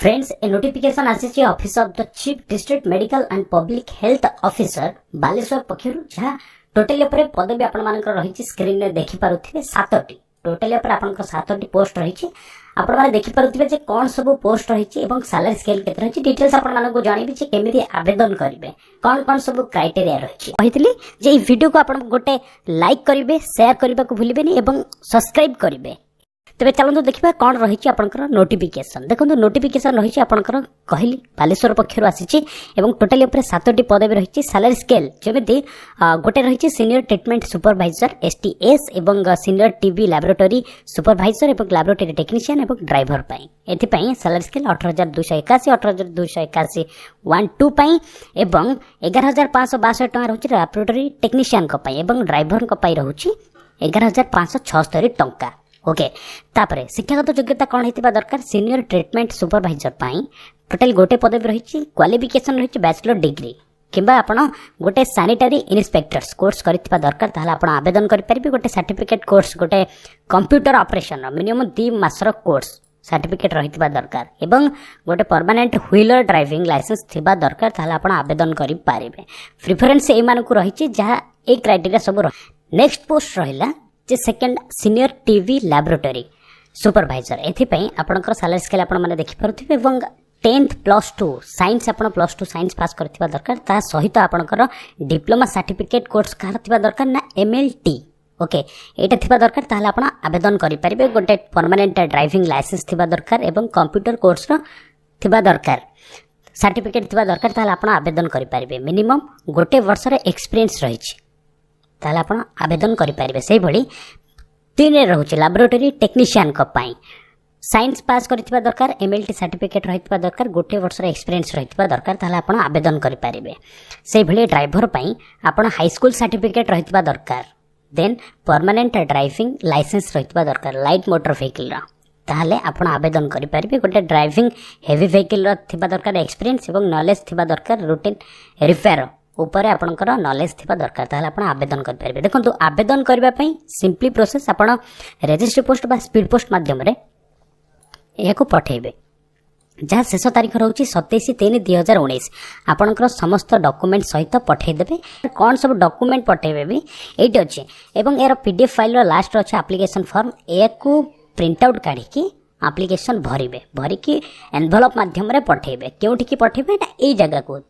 Friends ए notification आसी office of the chief district medical and public health officer Baleshwar पक्षर जहाँ टोटाली पदवी आपण रही स्क्रीन में देखिपे 7टी टोटाली आप 7टी पोस्ट रही आपण मैंने देखिपे कौन सब पोस्ट रही सैलरी स्केल के रही डिटेल्स आपको जनइबी केमी आवेदन करेंगे कौन कौन सब क्राइटेरिया रही कही वीडियो को आप गोटे लाइक करेंगे शेयर करने को भूलें और सब्सक्राइब करेंगे। तेरे चलते देखा कौन रही नोटिफिकेशन देखो नोटिफिकेशन रही कहली बालेश्वर पक्षर आसी टोटाली 7टी पदवी रही सैलरी स्केल जमी गोटे रही सीनियर ट्रिटमेंट सुपरवाइजर STS और सीनियर टीबी लैबोरेटरी सुपरवाइजर और लैबोरेटरी टेक्नीशियन और ड्राइवर एथपाई सैलरी स्केल 18,281 18,281 1-2 एवं 11,562 टଙ୍କା रही लैबोरेटरी टेक्नीशियन ड्राइवर रही 11,576 टଙ୍କା। ओके तापरे शिक्षागत योग्यता कौन होता दरकार सीनियर ट्रिटमेंट सुपरवाइजर टोटाल गोटे पदवी रही क्वालिफिकेशन रही बैचलर डिग्री किंबा आपण गोटे सैनिटरी इन्स्पेक्टर्स कोर्स करथिबा दरकार ताहले आपण आवेदन करि परिबे गोटे सर्टिफिकेट कोर्स गोटे कंप्यूटर ऑपरेशन मिनिमम 2 मासर कोर्स सर्टिफिकेट रहितबा दरकार एवं गोटे परमानेंट व्हीलर ड्राइविंग लाइसेंस थिबा दरकार ताहले आपण आवेदन करि परिबे। प्रेफरेंस ए मानकु रही जहाँ ए क्राइटेरिया सब नेक्स्ट पोस्ट रहिला जे second senior TB laboratory supervisor एथपाई आपंकर सैलरी स्केल आपने देखिपे 10th+2 साइंस आप +2 साइंस पास करथिबा दरकार ता सहित आपंकर डिप्लोमा सर्टिफिकेट कोर्स कहार थिबा दरकार ना MLT ओके एटा थिबा दरकार ताहले आपण आवेदन करि परिबे गोटे परमानेंट ड्राइविंग लाइसेंस थिबा दरकार एवं कंप्यूटर कोर्स थिबा दरकार सर्टिफिकेट थिबा दरकार ताहले आपण आवेदन करि परिबे मिनिमम गोटे वर्ष रे एक्सपीरियंस रहिछि ताहले आपण आवेदन करि परिबे। सेहि भली 3 रे रहउछि लैबोरेटरी टेक्नीशियन कपाई साइंस पास करथिबा दरकार MLT सर्टिफिकेट रहितबा दरकार गोटे वर्ष रे एक्सपीरियंस रहितबा दरकार ताहले आपण आवेदन करि परिबे। सेहि भली ड्राइवर पई आपण हाई स्कूल सर्टिफिकेट रहितबा दरकार देन परमानेंट ड्राइविंग लाइसेंस रहितबा दरकार लाइट मोटर व्हीकल रा ताहले आपण आवेदन करि परिबे। गोटे ड्राइविंग हेवी व्हीकल रा थिबा दरकार एक्सपीरियंस एवं नॉलेज थिबा दरकार रूटीन रिपेयर ऊपर आपणकर नॉलेज थिबा दरकार ताहले आपण आवेदन कर परिबे। देखंतु आवेदन करबा पई सिंपली प्रोसेस आपण रजिस्ट्री पोस्ट बा स्पीड पोस्ट माध्यम रे याको पठेबे जहाँ शेष तारीख रोचे 27/3/2019 आपणकर समस्त डॉक्यूमेंट सहित पठे देबे। कौन सब डॉक्यूमेंट पठेबे भी एटी अच्छे एवं यार PDF फाइल रो लास्ट अच्छे एप्लिकेशन फॉर्म याको प्रिंट आउट काढी एप्लिकेशन भरिकी एनवेलप माध्यम रे पठेबे। केउठी की पठेबे ना ए जगह को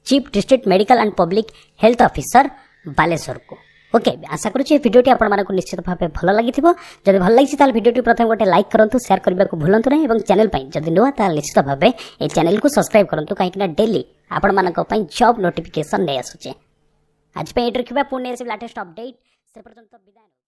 chief district medical and public health officer Baleshwar को। ओके आशा करुँचे भिडियोटी आपको निश्चित भाव भल लगी जब भल लगी ताल भिडियोटी प्रथम गोटे लाइक करूँ शेयर करने को भूलु ना और चैनल जब नुआ ताल निश्चित भाव ये चैनल को सब्सक्राइब करूँ कहीं डेली आपण जॉब नोटिफिकेशन नहीं आसूचे। आज ये रखा पुणी लाटेस्ट अपडेट से पर्यंत विदाय।